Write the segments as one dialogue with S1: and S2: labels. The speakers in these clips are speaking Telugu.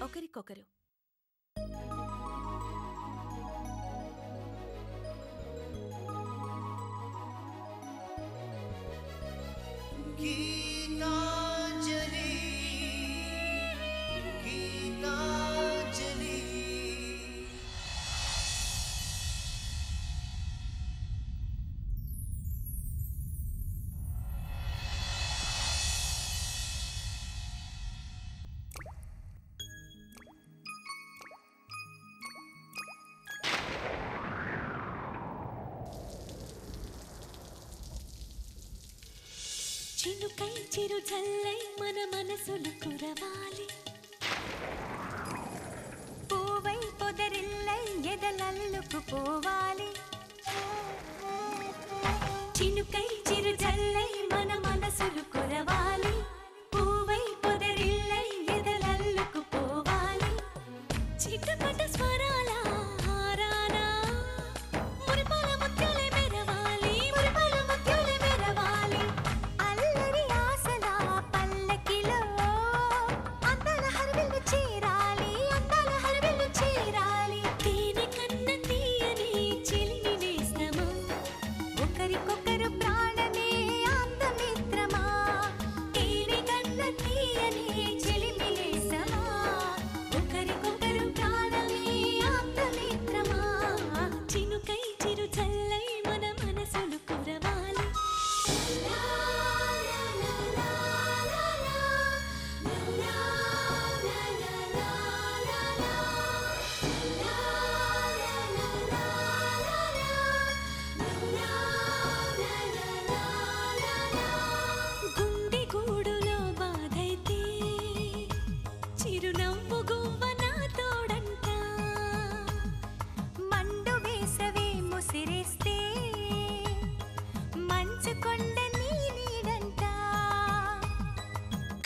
S1: ఒకరికొకరు. చినుకై చిరు జల్లై మన మనసులు కురవాలి, పూవై పొదరిల్లై ఎదలల్లుకు పోవాలి. చినుకై చిరు జల్లై మన మనసులు కురవాలి, పూవై పొదరిల్లై ఎదలల్లుకు పోవాలి. చిటపట స్వరాల హారానా మురిపాల ముత్యాలే మెరవాలి, మురిపాల ముత్యాలే మెరవాలి. అల్లరి ఆశల పల్లకిలో అందాల హరివిల్లు చేరాలి, అందాల హరివిల్లు చేరాలి. తేనె కన్న తీయని చిలిమి నేస్తమా, ఒకరికొకరు ప్రాణమే ఆప్తమిత్రమా. తేనె కన్న తీయని చిలిమి నేస్తమా, ఒకరికొకరు ప్రాణమే ఆప్తమిత్రమా. చినుకై చిరు చల్లై మన మనసులు కురవాలి. గుండె గూడులో బాధైతే చిరునవ్వు గువ్వ నా తోడంట, మండు వేసవి ముసిరేస్తే మంచు కొండ నీ నీడంట.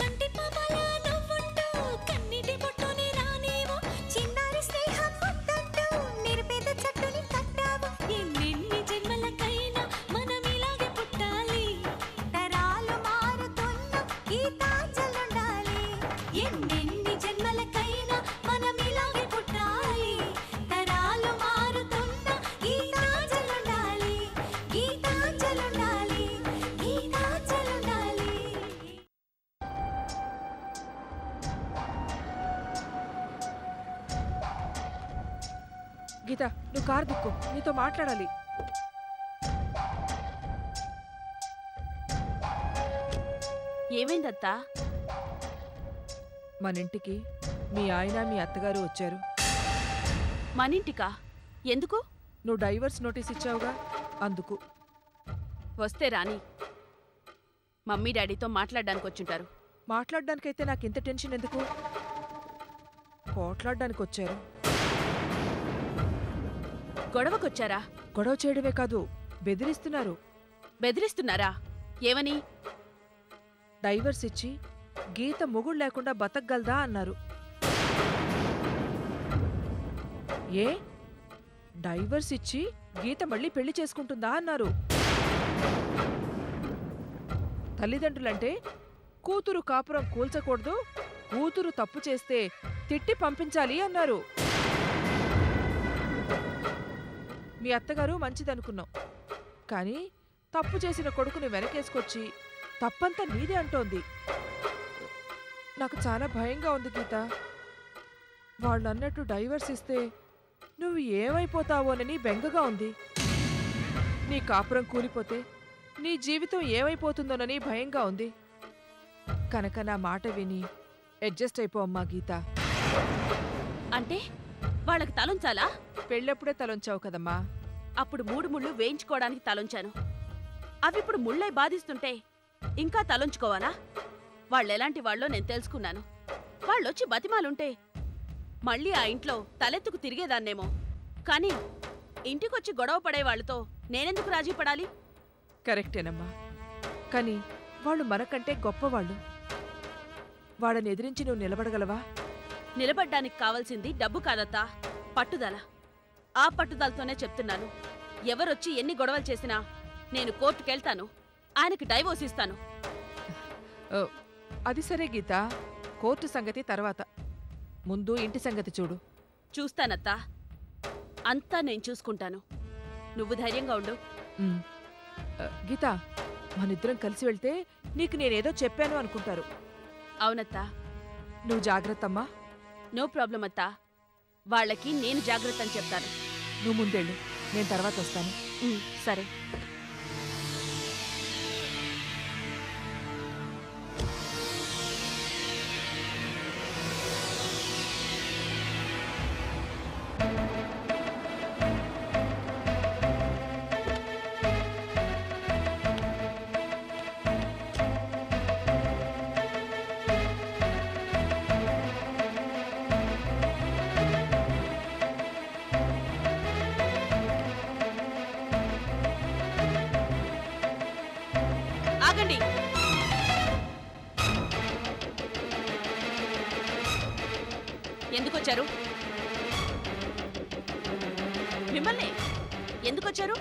S1: కంటి పాపలా నవ్వుంటూ కన్నిటి బొట్టుని రానేమో, చిన్నారి స్నేహం ముద్దంటూ నిరుపేద చెట్టుని కట్టావు. ఎన్నెన్ని జన్మలకైనా మనం ఇలాగే పుట్టాలి, తరాలు మారుతున్న గీతాంజలుండాలి. ఎన్నెన్ని జన్మలకైనా మనం ఇలాగే పుట్టాలి, తరాలు మారుతున్న గీతాంజలుండాలి, గీతాంజలుండాలి, గీతాంజలుండాలి.
S2: గీత, నువ్వు కారు దిక్కు, నీతో మాట్లాడాలి.
S1: ఏమైందత్తా?
S2: మన ఇంటికి మీ ఆయన మీ అత్తగారు వచ్చారు.
S1: మనింటికా? ఎందుకు?
S2: నువ్వు డైవర్స్ నోటీస్ ఇచ్చావుగా, అందుకు.
S1: వస్తే రాని, మమ్మీ డాడీతో మాట్లాడడానికి వచ్చుంటారు.
S2: మాట్లాడడానికైతే నాకింత టెన్షన్ ఎందుకు? పోట్లాడడానికి వచ్చారు.
S1: గొడవకొచ్చారా?
S2: గొడవ చేయడమే కాదు, బెదిరిస్తున్నారు.
S1: బెదిరిస్తున్నారా? ఏమని?
S2: డైవర్స్ ఇచ్చి గీత మొగుడు లేకుండా బతకగలదా అన్నారు. ఏ డైవర్స్ ఇచ్చి గీత మళ్ళీ పెళ్లి చేసుకుంటుందా అన్నారు. తల్లిదండ్రులంటే కూతురు కాపురం కూల్చకూడదు, కూతురు తప్పు చేస్తే తిట్టి పంపించాలి అన్నారు. మీ అత్తగారు మంచిదనుకున్నాం, కానీ తప్పు చేసిన కొడుకుని వెనకేసుకొచ్చి తప్పంతా నీదే అంటోంది. నాకు చాలా భయంగా ఉంది గీత. వాళ్ళన్నట్టు డైవర్స్ ఇస్తే నువ్వు ఏమైపోతావోనని బెంగగా ఉంది. నీ కాపురం కూలిపోతే నీ జీవితం ఏమైపోతుందోనని భయంగా ఉంది. కనుక నా మాట విని అడ్జస్ట్ అయిపో అమ్మా గీత.
S1: అంటే వాళ్ళకి తలుంచాలా?
S2: పెళ్ళెప్పుడే తలొంచావు కదమ్మా.
S1: అప్పుడు 3 ముళ్ళు వేయించుకోవడానికి తలుంచాను. అవిప్పుడు ముళ్ళై బాధిస్తుంటే ఇంకా తలుంచుకోవాలా? వాళ్ళెలాంటి వాళ్ళో నేను తెలుసుకున్నాను. వాళ్ళొచ్చి బతిమాలుంటే మళ్ళీ ఆ ఇంట్లో తలెత్తుకు తిరిగేదాన్నేమో. కానీ ఇంటికొచ్చి గొడవ పడే వాళ్ళతో నేనెందుకు రాజీ పడాలి?
S2: కరెక్టేనమ్మా, కానీ వాళ్ళు మనకంటే గొప్పవాళ్ళు. వాళ్ళని ఎదిరించి నువ్వు నిలబడగలవా?
S1: నిలబడ్డానికి కావాల్సింది డబ్బు కాదత్తా, పట్టుదల. ఆ పట్టుదలతోనే చెప్తున్నాను. ఎవరొచ్చి ఎన్ని గొడవలు చేసినా నేను కోర్టుకెళ్తాను, ఆయనకి డైవోర్స్ ఇస్తాను.
S2: అది సరే గీత, కోర్టు సంగతి తర్వాత. ముందు ఇంటి సంగతి చూడు.
S1: చూస్తానత్తా, అంతా నేను చూసుకుంటాను. నువ్వు ధైర్యంగా ఉండు.
S2: గీత, మనిద్దరం కలిసి వెళ్తే నీకు నేనేదో చెప్పాను అనుకుంటారు.
S1: అవునత్తా.
S2: నువ్వు జాగ్రత్తమ్మా.
S1: నో ప్రాబ్లం అత్తా, వాళ్ళకి నేను జాగ్రత్త అని చెప్తాను.
S2: నువ్వు ముందెళ్ళు, నేను తర్వాత వస్తాను.
S1: సరే. ఆగండి. ఎందుకొచ్చారు? మిమ్మల్ని ఎందుకొచ్చారు?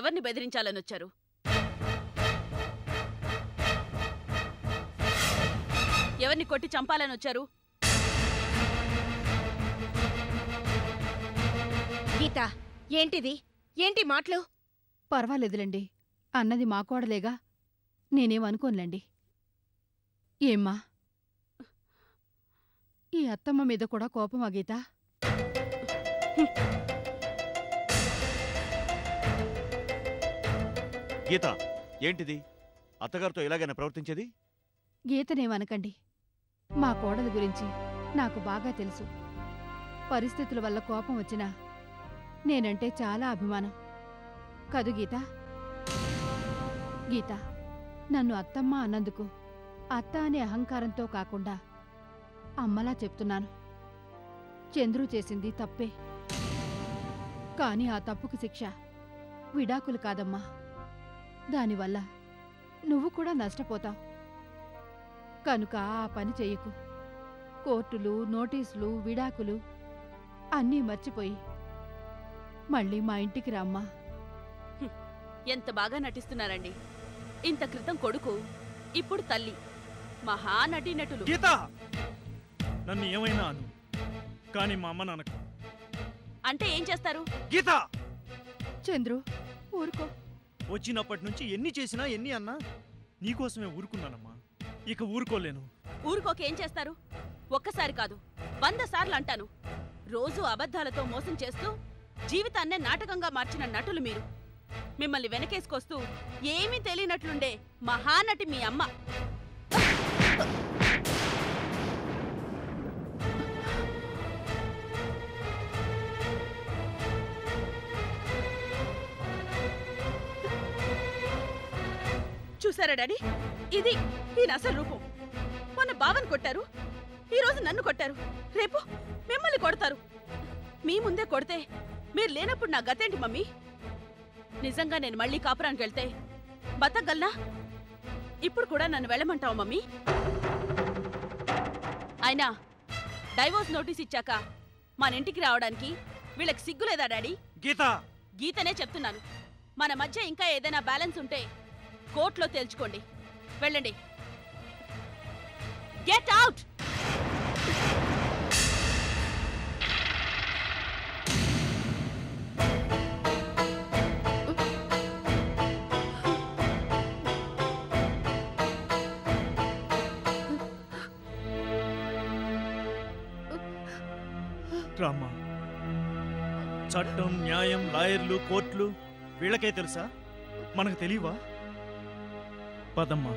S1: ఎవరిని బెదిరించాలని వచ్చారు? ఎవరిని కొట్టి చంపాలని వచ్చారు?
S3: గీత, ఏంటిది? ఏంటి మాటలు?
S4: పర్వాలేదులేండి, అన్నది మా కోడలేగా, నేనేమనుకోనులేండి. ఏమ్మా, ఈ అత్తమ్మ మీద కూడా కోపమా గీత?
S5: గీత, ఏంటిది? అత్తగారితో ఇలాగైనా ప్రవర్తించేది?
S4: గీతనేమనకండి, మా కోడలి గురించి నాకు బాగా తెలుసు. పరిస్థితుల వల్ల కోపం వచ్చినా నేనంటే చాలా అభిమానం కదు గీత? గీత, నన్ను అత్తమ్మ అన్నందుకు అత్త అనే అహంకారంతో కాకుండా అమ్మలా చెప్తున్నాను. చంద్రు చేసింది తప్పే, కాని ఆ తప్పుకు శిక్ష విడాకులు కాదమ్మా. దానివల్ల నువ్వు కూడా నష్టపోతావు. కనుక ఆ పని చెయ్యకు. కోర్టులు, నోటీసులు, విడాకులు అన్నీ మర్చిపోయి మళ్ళీ మా ఇంటికి రామ్మా.
S1: ఎంత బాగా నటిస్తున్నారండి. ఇంత క్రితం కొడుకు, ఇప్పుడు తల్లి, మహానటీనటులు.
S6: గీత, నన్ను ఏమైనా అను, కానీ మా అమ్మ నాన్నకు.
S1: అంటే ఏం చేస్తారు?
S6: గీత,
S4: చంద్రు ఊరుకో.
S6: వచ్చినప్పటి నుంచి ఎన్ని చేసినా ఎన్ని అన్నా నీకోసమే ఊరుకున్నానమ్మా. ఇక ఊరుకోలేను.
S1: ఊరుకోకేం చేస్తారు? ఒక్కసారి కాదు, 100 సార్లు అంటాను. రోజు అబద్ధాలతో మోసం చేస్తూ జీవితాన్నే నాటకంగా మార్చిన నటులు మీరు. మిమ్మల్ని వెనకేసుకొస్తూ ఏమీ తెలియనట్లుండే మహానటి మీ అమ్మ. చూసారా డాడీ, ఇది ఈయన అసలు రూపం. మొన్న బావని కొట్టారు, ఈరోజు నన్ను కొట్టారు, రేపు మిమ్మల్ని కొడతారు. మీ ముందే కొడితే మీరు లేనప్పుడు నా గతేంటి మమ్మీ? నిజంగా నేను మళ్ళీ కాపురానికి వెళ్తే బతకగలనా? ఇప్పుడు కూడా నన్ను వెళ్ళమంటావు మమ్మీ? అయినా డైవోర్స్ నోటీస్ ఇచ్చాక మన ఇంటికి రావడానికి వీళ్ళకి సిగ్గులేదా డాడీ?
S6: గీత,
S1: గీతనే చెప్తున్నాను. మన మధ్య ఇంకా ఏదైనా బ్యాలెన్స్ ఉంటే కోర్టులో తేల్చుకోండి. వెళ్ళండి. Get out.
S6: రామ్మా. చట్టం, న్యాయం, లాయర్లు, కోర్టులు వీళ్ళకే తెలుసా? మనకు తెలియవా? పదమ్మా.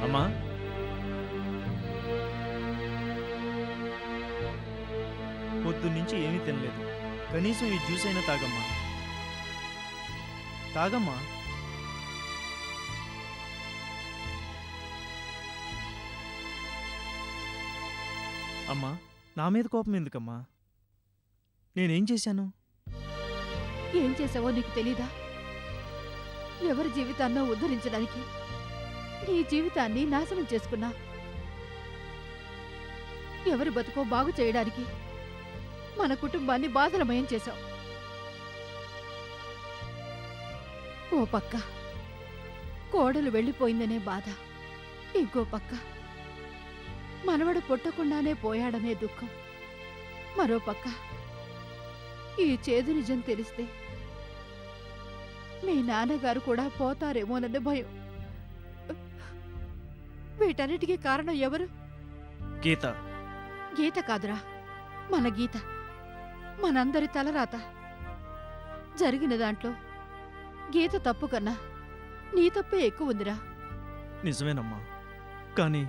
S6: అమ్మా పొద్దున్నుంచి ఏమీ తినలేదు. కనీసం ఈ జ్యూస్ అయినా తాగమ్మా. తాగమ్మా. అమ్మా, నా మీద కోపం ఎందుకమ్మా? నేనేం చేశాను?
S4: ఏం చేసావో నీకు తెలీదా? ఎవరి జీవితాన్నో ఉద్ధరించడానికి నీ జీవితాన్ని నాశనం చేసుకున్నా. ఎవరి బతుకో బాగు చేయడానికి మన కుటుంబాన్ని బాధలమయం చేశావు. ఓ పక్క కోడలు వెళ్ళిపోయిందనే బాధ, ఇంకో పక్క మనవడు పుట్టకుండానే పోయాడనే దుఃఖం, మరో పక్క ఈ చేదు నిజం తెలిస్తే మీ నాన్నగారు కూడా పోతారేమోనన్న భయం. వీటన్నిటికీ కారణం ఎవరు?
S6: గీత.
S4: గీత కాదురా, మన గీత, మనందరి తలరాత. జరిగిన దాంట్లో గీత తప్పు కన్నా నీ తప్పే ఎక్కువ ఉందిరా.
S6: నిజమేనమ్మా, కానీ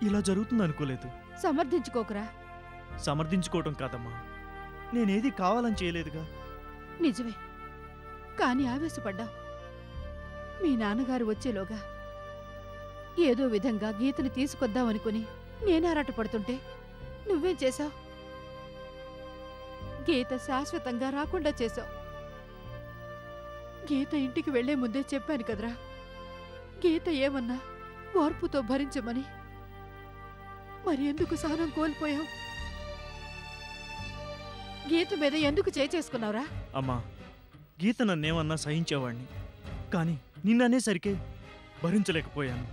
S6: ఇలా జరుగుతుంది అనుకోలేదు.
S4: సమర్థించుకోకురా.
S6: సమర్థించుకోవటం కాదమ్మా, నేనేది కావాలని చేయలేదుగా.
S4: నిజమే, కాని ఆవేశపడ్డా. మీ నాన్నగారు వచ్చేలోగా ఏదో విధంగా గీతని తీసుకొద్దామనుకుని నేనారాటపడుతుంటే నువ్వేం చేశావు? గీత శాశ్వతంగా రాకుండా చేశావు. గీత ఇంటికి వెళ్లే ముందే చెప్పాను కదరా, గీత ఏమన్నా ఓర్పుతో భరించమని. మరి ఎందుకు సహనం కోల్పోయావు? గీత మీద ఎందుకు చేసుకున్నావురా?
S6: అమ్మా, గీత నన్నేమన్నా సహించేవాణ్ణి, కానీ నిన్ననేసరికే భరించలేకపోయాను.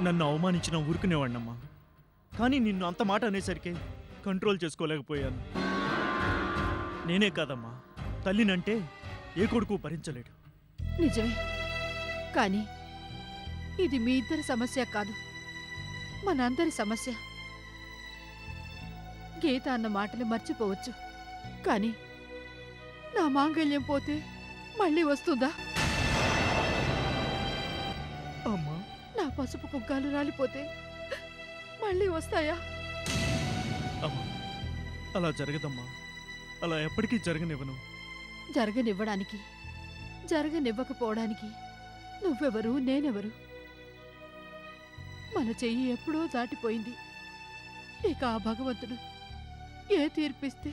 S6: నన్ను అవమానించిన ఊరుకునేవాణ్ణమ్మా, కానీ నిన్ను అంత మాట అనేసరికి కంట్రోల్ చేసుకోలేకపోయాను. నేనే కాదమ్మా, తల్లినంటే ఏ కొడుకు భరించలేడు.
S4: నిజమే, కానీ ఇది మీ ఇద్దరి సమస్య కాదు, మనందరి సమస్య. గీత అన్న మాటలు మర్చిపోవచ్చు, కానీ నా మాంగళ్యం పోతే మళ్ళీ వస్తుందా?
S6: అమ్మా,
S4: నా పసుపు కుగ్గాలు రాలిపోతే మళ్ళీ వస్తాయా?
S6: అమ్మా, అలా జరగదమ్మా, అలా ఎప్పటికీ జరగనివ్వను.
S4: జరగనివ్వడానికి, జరగనివ్వకపోవడానికి నువ్వెవరు, నేనెవరు? మన చెయ్యి ఎప్పుడో దాటిపోయింది. ఇక ఆ భగవంతుడు ఏ తీర్పిస్తే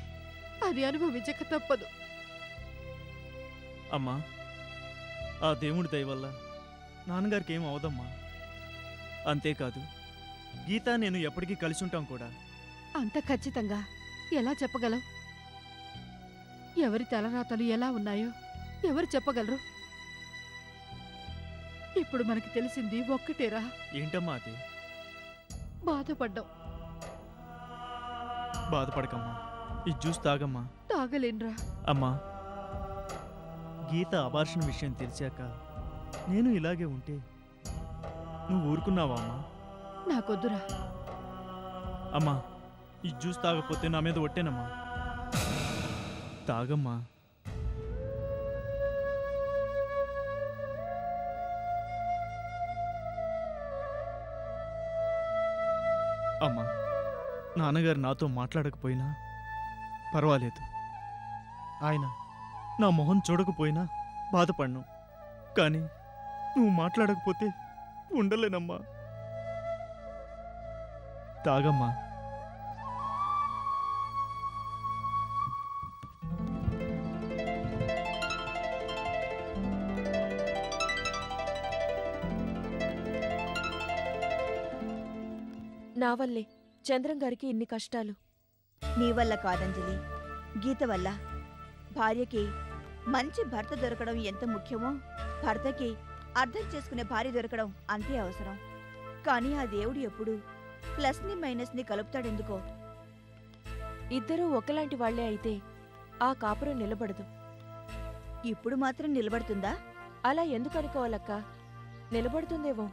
S4: అది అనుభవించక తప్పదు.
S6: అమ్మా, ఆ దేవుడి దయ వల్ల నాన్నగారికి ఏం అవదమ్మా. అంతేకాదు, గీత నేను ఎప్పటికీ కలిసి ఉంటాం కూడా.
S4: అంత ఖచ్చితంగా ఎలా చెప్పగలవు? ఎవరి తలరాతలు ఎలా ఉన్నాయో ఎవరు చెప్పగలరు? ఇప్పుడు మనకి తెలిసింది ఒక్కటేరా.
S6: ఏంటమ్మా అది?
S4: బాధపడ్డాం.
S6: బాధపడకమ్మా, ఈ జ్యూస్ తాగమ్మా.
S4: తాగలేనురా.
S6: అమ్మా, గీత అబార్షన్ విషయం తెలిసాక నేను ఇలాగే ఉంటే నువ్వు ఊరుకున్నావా అమ్మా?
S4: నాకొద్దురా.
S6: అమ్మా, ఈ జ్యూస్ తాగకపోతే నా మీద ఒట్టేనమ్మా. తాగమ్మా. అమ్మా, నాన్నగారు నాతో మాట్లాడకపోయినా పర్వాలేదు, ఆయన నా మొహం చూడకపోయినా బాధపడ్ను, కానీ నువ్వు మాట్లాడకపోతే ఉండలేనమ్మా. తాగమ్మా.
S7: నా వల్లే చంద్రం గారికి ఇన్ని కష్టాలు.
S8: నీ వల్ల కాదంజలి, గీత వల్ల. భార్యకి మంచి భర్త దొరకడం ఎంత ముఖ్యమో, భర్తకి అర్థం చేసుకునే భార్య దొరకడం అంతే అవసరం. కానీ ఆ దేవుడు ఎప్పుడు ప్లస్ని మైనస్ని కలుపుతాడెందుకో.
S7: ఇద్దరూ ఒకలాంటి వాళ్లే అయితే ఆ కాపురం నిలబడదు.
S8: ఇప్పుడు మాత్రం నిలబడుతుందా?
S7: అలా ఎందుకు అనుకోవాలక్క? నిలబడుతుందేమో.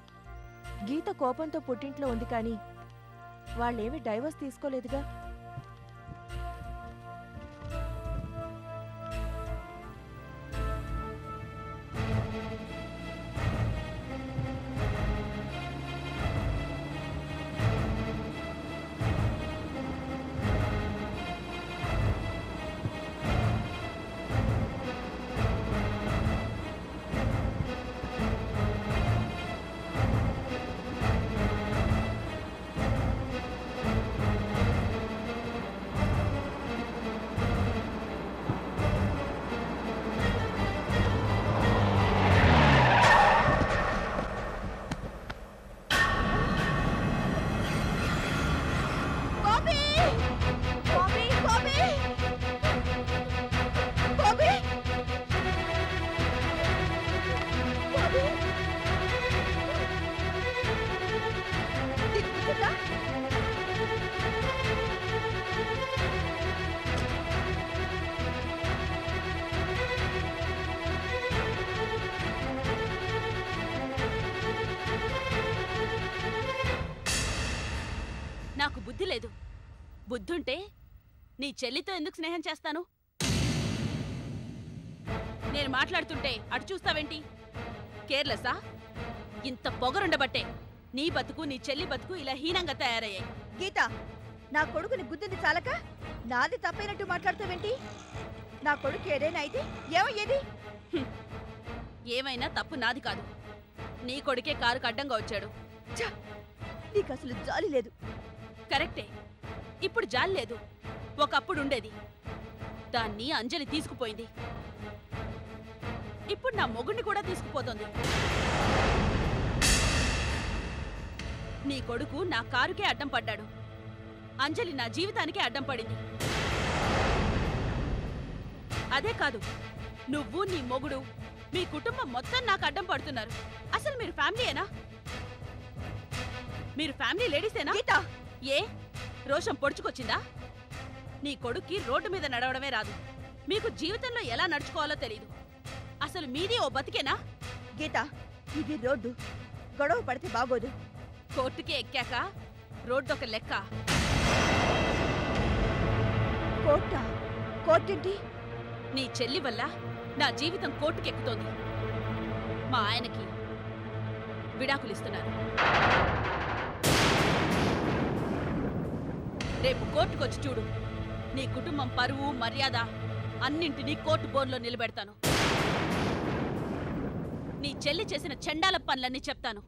S7: గీత కోపంతో పుట్టింట్లో ఉంది, కానీ వాళ్ళేమీ డైవర్స్ తీసుకోలేదుగా.
S1: బుద్ధి లేదు. బుద్ధుంటే నీ చెల్లితో ఎందుకు స్నేహం చేస్తాను? నేను మాట్లాడుతుంటే అటు చూస్తావేంటి? కేర్లెస్సా? ఇంత పొగరుండబట్టే నీ బతుకు నీ చెల్లి బతుకు ఇలా హీనంగా తయారయ్యాయి.
S8: గీత, నా కొడుకుని గుద్దింది చాలక నాది తప్పైనట్టు మాట్లాడుతావేంటి? నా కొడుకు ఏదైనా అయితే ఏమయ్యేది?
S1: ఏమైనా తప్పు నాది కాదు. నీ కొడుకే కారుకు అడ్డంగా వచ్చాడు.
S8: ఛ! నీకు అసలు జాలి లేదు.
S1: కరెక్టే, ఇప్పుడు జాలి లేదు. ఒకప్పుడు ఉండేది. దాన్ని అంజలి తీసుకుపోయింది. ఇప్పుడు నా మొగుణ్ణి కూడా తీసుకుపోతుంది. నీ కొడుకు నా కారుకే అడ్డం పడ్డాడు. అంజలి నా జీవితానికే అడ్డం పడింది. అదే కాదు, నువ్వు నీ మొగుడు మీ కుటుంబం మొత్తం నాకు అడ్డం పడుతున్నారు. అసలు మీరు ఫ్యామిలీయేనా? మీరు ఫ్యామిలీ లేడీసేనా?
S8: గీత,
S1: ఏ రోషం పొడుచుకొచ్చిందా? నీ కొడుక్కి రోడ్డు మీద నడవడమే రాదు. మీకు జీవితంలో ఎలా నడుచుకోవాలో తెలీదు. అసలు మీది ఓ బతికేనా?
S8: గీత, ఇది రోడ్డు. గొడవ పడితే బాగోదు.
S1: కోర్టుకే ఎక్కాక రోడ్డు ఒక లెక్క.
S8: కోర్టా? కోర్టేంటి?
S1: నీ చెల్లి వల్ల నా జీవితం కోర్టుకెక్కుతోంది. మా ఆయనకి విడాకులిస్తున్నారు. రేపు కోర్టుకొచ్చి చూడు. నీ కుటుంబం పరువు మర్యాద అన్నింటినీ కోర్టు బోన్లో నిలబెడతాను. నీ చెల్లి చేసిన చెండాల పనులన్నీ చెప్తాను.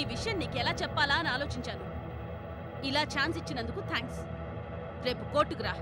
S1: ఈ విషయం నీకెలా చెప్పాలా అని ఆలోచించాను. ఇలా ఛాన్స్ ఇచ్చినందుకు థ్యాంక్స్. రేపు కోర్టుకు రా.